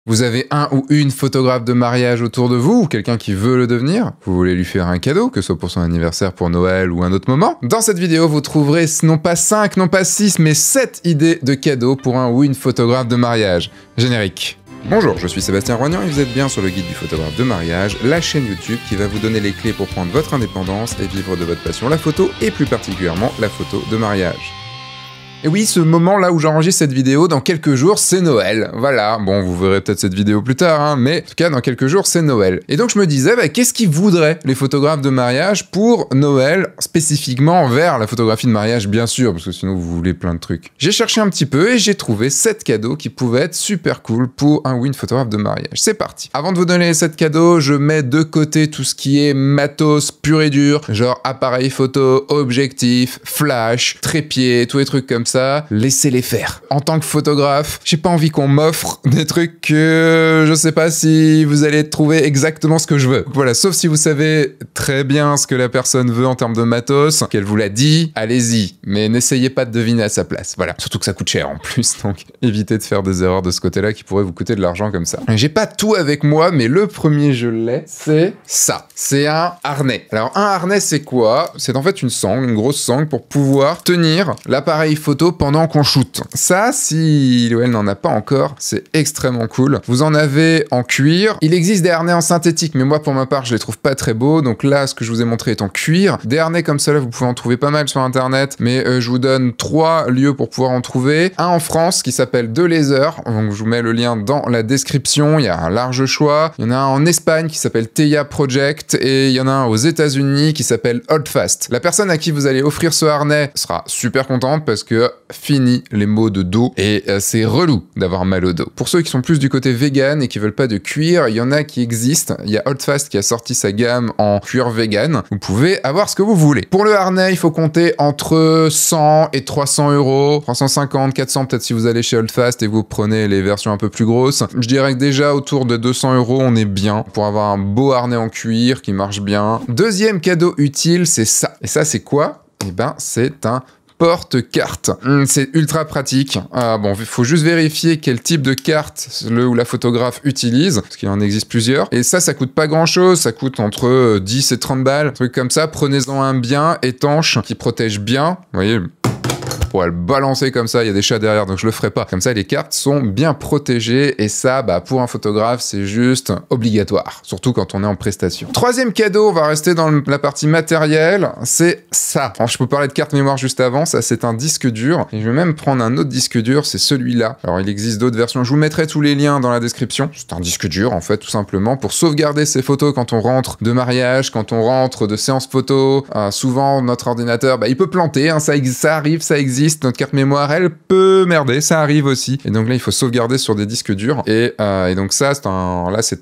Vous avez un ou une photographe de mariage autour de vous, ou quelqu'un qui veut le devenir. Vous voulez lui faire un cadeau, que ce soit pour son anniversaire, pour Noël ou un autre moment. Dans cette vidéo, vous trouverez non pas 5, non pas 6, mais 7 idées de cadeaux pour un ou une photographe de mariage. Générique. Bonjour, je suis Sébastien Roignan et vous êtes bien sur le guide du photographe de mariage, la chaîne YouTube qui va vous donner les clés pour prendre votre indépendance et vivre de votre passion, la photo, et plus particulièrement la photo de mariage. Et oui, ce moment-là où j'enregistre cette vidéo, dans quelques jours, c'est Noël. Voilà, bon, vous verrez peut-être cette vidéo plus tard, hein, mais en tout cas, dans quelques jours, c'est Noël. Et donc, je me disais, qu'est-ce qu'ils voudraient, les photographes de mariage, pour Noël, spécifiquement vers la photographie de mariage, bien sûr, parce que sinon, vous voulez plein de trucs. J'ai cherché un petit peu et j'ai trouvé 7 cadeaux qui pouvaient être super cool pour un ou une photographe de mariage. C'est parti. Avant de vous donner les 7 cadeaux, je mets de côté tout ce qui est matos pur et dur, genre appareil photo, objectif, flash, trépied, tous les trucs comme ça. Laissez-les faire. En tant que photographe, j'ai pas envie qu'on m'offre des trucs que je sais pas si vous allez trouver exactement ce que je veux. Voilà, sauf si vous savez très bien ce que la personne veut en termes de matos, qu'elle vous l'a dit, allez-y. Mais n'essayez pas de deviner à sa place. Voilà. Surtout que ça coûte cher en plus, donc évitez de faire des erreurs de ce côté-là qui pourraient vous coûter de l'argent comme ça. J'ai pas tout avec moi, mais le premier je l'ai, c'est ça. C'est un harnais. Alors un harnais c'est quoi? C'est en fait une sangle, une grosse sangle pour pouvoir tenir l'appareil photo pendant qu'on shoot. Ça, si Loël n'en a pas encore, c'est extrêmement cool. Vous en avez en cuir. Il existe des harnais en synthétique, mais moi, pour ma part, je les trouve pas très beaux. Donc là, ce que je vous ai montré est en cuir. Des harnais comme ça, là, vous pouvez en trouver pas mal sur Internet, mais je vous donne 3 lieux pour pouvoir en trouver. Un en France qui s'appelle De Laser. Donc, je vous mets le lien dans la description. Il y a un large choix. Il y en a un en Espagne qui s'appelle Teia Project et il y en a un aux États-Unis qui s'appelle Holdfast. La personne à qui vous allez offrir ce harnais sera super contente parce que fini les maux de dos et c'est relou d'avoir mal au dos. Pour ceux qui sont plus du côté vegan et qui veulent pas de cuir, il y en a qui existent. Il y a Holdfast qui a sorti sa gamme en cuir vegan. Vous pouvez avoir ce que vous voulez. Pour le harnais, il faut compter entre 100 et 300 euros, 350, 400 peut-être si vous allez chez Holdfast et vous prenez les versions un peu plus grosses. Je dirais que déjà autour de 200 euros, on est bien pour avoir un beau harnais en cuir qui marche bien. Deuxième cadeau utile, c'est ça. Et ça, c'est quoi? Eh ben, c'est un porte-carte. C'est ultra pratique. Bon, il faut juste vérifier quel type de carte le ou la photographe utilise, parce qu'il en existe plusieurs. Et ça coûte pas grand-chose. Ça coûte entre 10 et 30 balles, un truc comme ça. Prenez-en un bien étanche qui protège bien. Vous voyez, pour le balancer comme ça, il y a des chats derrière, donc je le ferai pas. Comme ça, les cartes sont bien protégées, et ça, pour un photographe, c'est juste obligatoire, surtout quand on est en prestation. Troisième cadeau, on va rester dans la partie matérielle, c'est ça. Alors, je peux parler de carte mémoire juste avant, ça c'est un disque dur, et je vais même prendre un autre disque dur, c'est celui-là. Alors, il existe d'autres versions, je vous mettrai tous les liens dans la description. C'est un disque dur, en fait, tout simplement, pour sauvegarder ses photos quand on rentre de mariage, quand on rentre de séance photo. Souvent, notre ordinateur, il peut planter, hein, ça arrive, ça existe. Notre carte mémoire, elle peut merder, ça arrive aussi. Et donc là, il faut sauvegarder sur des disques durs. Et donc ça, c'est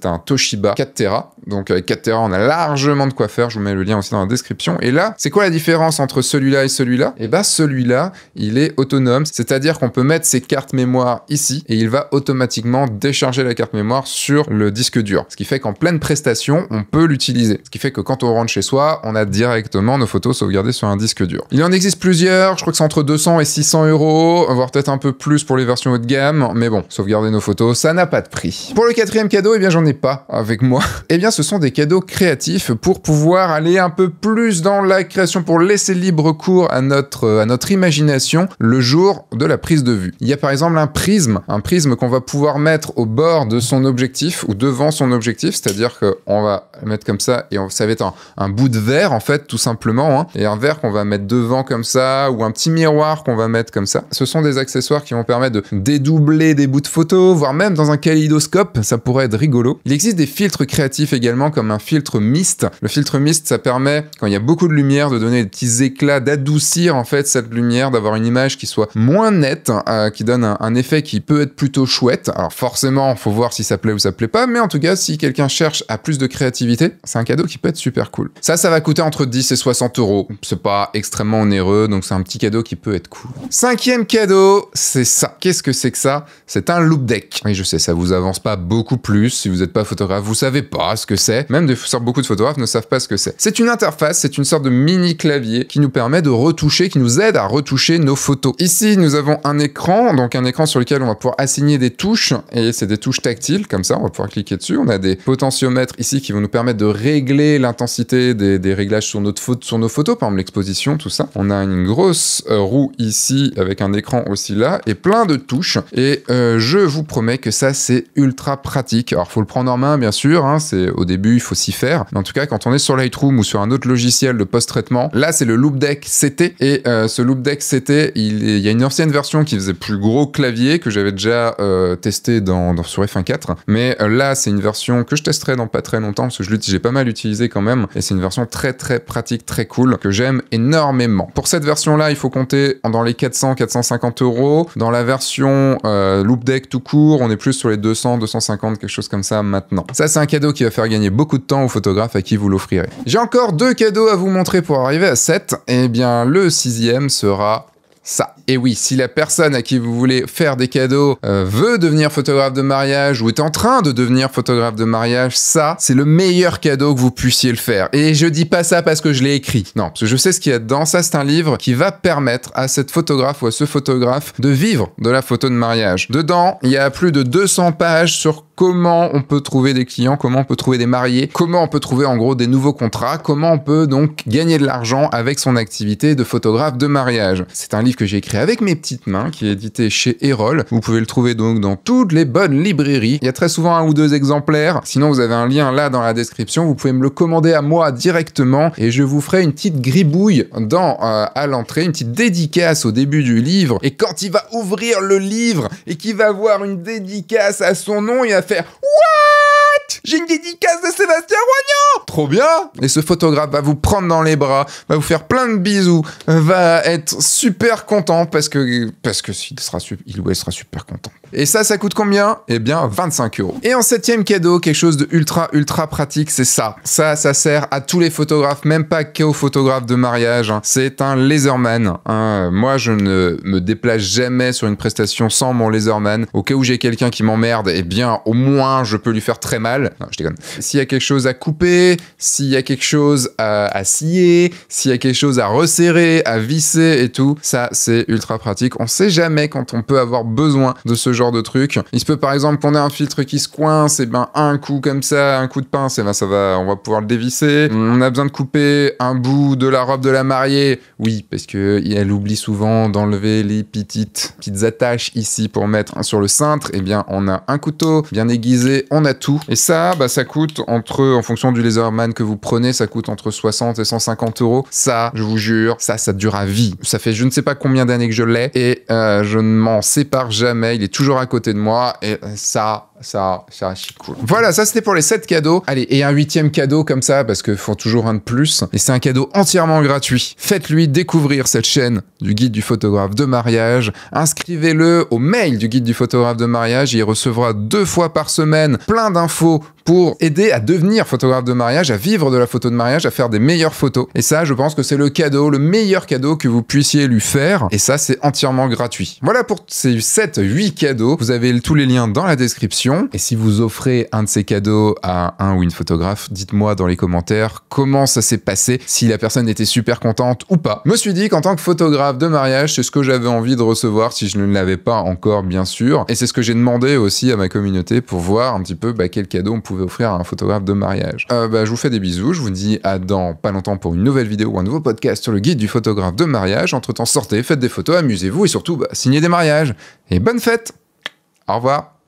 un Toshiba 4 Tera. Donc avec 4 Tera, on a largement de quoi faire. Je vous mets le lien aussi dans la description. Et là, c'est quoi la différence entre celui-là et celui-là? Et celui-là, il est autonome. C'est-à-dire qu'on peut mettre ses cartes mémoire ici et il va automatiquement décharger la carte mémoire sur le disque dur. Ce qui fait qu'en pleine prestation, on peut l'utiliser. Ce qui fait que quand on rentre chez soi, on a directement nos photos sauvegardées sur un disque dur. Il en existe plusieurs. Je crois que c'est entre 200 et 600 euros, voire peut-être un peu plus pour les versions haut de gamme, mais bon, sauvegarder nos photos, ça n'a pas de prix. Pour le quatrième cadeau, j'en ai pas avec moi. Ce sont des cadeaux créatifs pour pouvoir aller un peu plus dans la création, pour laisser libre cours à notre imagination le jour de la prise de vue. Il y a par exemple un prisme qu'on va pouvoir mettre au bord de son objectif ou devant son objectif, c'est-à-dire qu'on va le mettre comme ça et ça va être un bout de verre en fait, tout simplement, hein, et un verre qu'on va mettre devant comme ça, ou un petit miroir qu'on va mettre comme ça. Ce sont des accessoires qui vont permettre de dédoubler des bouts de photos, voire même dans un kaléidoscope, ça pourrait être rigolo. Il existe des filtres créatifs également, comme un filtre mist. Le filtre mist, ça permet, quand il y a beaucoup de lumière, de donner des petits éclats, d'adoucir en fait cette lumière, d'avoir une image qui soit moins nette, qui donne un effet qui peut être plutôt chouette. Alors forcément, faut voir si ça plaît ou ça plaît pas, mais en tout cas, si quelqu'un cherche à plus de créativité, c'est un cadeau qui peut être super cool. Ça va coûter entre 10 et 60 euros. C'est pas extrêmement onéreux, donc c'est un petit cadeau qui peut être être cool. 5e cadeau, c'est ça. Qu'est-ce que c'est que ça? C'est un loop deck. Oui, je sais, ça vous avance pas beaucoup plus. Si vous n'êtes pas photographe, vous savez pas ce que c'est. Même beaucoup de photographes ne savent pas ce que c'est. C'est une interface, c'est une sorte de mini clavier qui nous permet de retoucher, qui nous aide à retoucher nos photos. Ici, nous avons un écran, donc un écran sur lequel on va pouvoir assigner des touches, et c'est des touches tactiles, comme ça, on va pouvoir cliquer dessus. On a des potentiomètres ici qui vont nous permettre de régler l'intensité des réglages sur nos photos, par exemple l'exposition, tout ça. On a une grosse roue ici avec un écran aussi là et plein de touches. Et je vous promets que ça, c'est ultra pratique. Alors, faut le prendre en main, bien sûr. Hein, au début, il faut s'y faire. Mais en tout cas, quand on est sur Lightroom ou sur un autre logiciel de post-traitement, là, c'est le Loop Deck CT. Et ce Loop Deck CT, il y a une ancienne version qui faisait plus gros clavier que j'avais déjà testé sur F1.4. Mais là, c'est une version que je testerai dans pas très longtemps parce que j'ai pas mal utilisé quand même. Et c'est une version très très pratique, très cool, que j'aime énormément. Pour cette version-là, il faut compter dans les 400-450 €. Dans la version Loop Deck tout court, on est plus sur les 200-250, quelque chose comme ça maintenant. Ça, c'est un cadeau qui va faire gagner beaucoup de temps aux photographes à qui vous l'offrirez. J'ai encore 2 cadeaux à vous montrer pour arriver à 7. Et bien, le 6e sera ça. Et oui, si la personne à qui vous voulez faire des cadeaux veut devenir photographe de mariage ou est en train de devenir photographe de mariage, ça, c'est le meilleur cadeau que vous puissiez le faire. Et je dis pas ça parce que je l'ai écrit. Non, parce que je sais ce qu'il y a dedans. Ça, c'est un livre qui va permettre à cette photographe ou à ce photographe de vivre de la photo de mariage. Dedans, il y a plus de 200 pages sur comment on peut trouver des clients, comment on peut trouver des mariés, comment on peut trouver en gros des nouveaux contrats, comment on peut donc gagner de l'argent avec son activité de photographe de mariage. C'est un livre que j'ai écrit avec mes petites mains, qui est édité chez Erol. Vous pouvez le trouver donc dans toutes les bonnes librairies. Il y a très souvent 1 ou 2 exemplaires. Sinon, vous avez un lien là dans la description. Vous pouvez me le commander à moi directement et je vous ferai une petite gribouille à l'entrée, une petite dédicace au début du livre. Et quand il va ouvrir le livre et qu'il va voir une dédicace à son nom, il va faire What? J'ai une dédicace de Sébastien Roignan! Trop bien! Et ce photographe va vous prendre dans les bras, va vous faire plein de bisous, va être super content parce que il ou elle sera super content. Et ça coûte combien? Eh bien, 25 €. Et en 7e cadeau, quelque chose de ultra pratique, c'est ça. Ça sert à tous les photographes, même pas qu'aux photographes de mariage. Hein. C'est un laserman. Hein. Moi, je ne me déplace jamais sur une prestation sans mon laserman. Au cas où j'ai quelqu'un qui m'emmerde, eh bien, au moins, je peux lui faire très mal. Non, je déconne. S'il y a quelque chose à couper, s'il y a quelque chose à scier, s'il y a quelque chose à resserrer, à visser et tout, ça, c'est ultra pratique. On sait jamais quand on peut avoir besoin de ce genre de truc. Il se peut par exemple qu'on ait un filtre qui se coince, et ben un coup comme ça, un coup de pince, et ben on va pouvoir le dévisser. On a besoin de couper un bout de la robe de la mariée, oui, parce que elle oublie souvent d'enlever les petites attaches ici pour mettre sur le cintre. Et bien on a un couteau bien aiguisé, on a tout. Et ça, ça coûte en fonction du laserman que vous prenez, ça coûte entre 60 et 150 €. Ça, je vous jure, ça dure à vie. Ça fait je ne sais pas combien d'années que je l'ai et je ne m'en sépare jamais. Il est toujours à côté de moi et ça archi cool. Voilà, ça c'était pour les 7 cadeaux. Allez, et un 8e cadeau comme ça, parce qu'il faut toujours un de plus. Et c'est un cadeau entièrement gratuit. Faites-lui découvrir cette chaîne du guide du photographe de mariage. Inscrivez-le au mail du guide du photographe de mariage. Il recevra 2 fois par semaine plein d'infos pour aider à devenir photographe de mariage, à vivre de la photo de mariage, à faire des meilleures photos. Et ça, je pense que c'est le meilleur cadeau que vous puissiez lui faire. Et ça, c'est entièrement gratuit. Voilà pour ces 8 cadeaux. Vous avez tous les liens dans la description. Et si vous offrez un de ces cadeaux à un ou une photographe, dites-moi dans les commentaires comment ça s'est passé, si la personne était super contente ou pas. Je me suis dit qu'en tant que photographe de mariage, c'est ce que j'avais envie de recevoir si je ne l'avais pas encore, bien sûr. Et c'est ce que j'ai demandé aussi à ma communauté pour voir un petit peu quel cadeau on pouvait offrir à un photographe de mariage. Je vous fais des bisous, je vous dis à dans pas longtemps pour une nouvelle vidéo ou un nouveau podcast sur le guide du photographe de mariage. Entre-temps, sortez, faites des photos, amusez-vous et surtout, signez des mariages. Et bonne fête! Au revoir!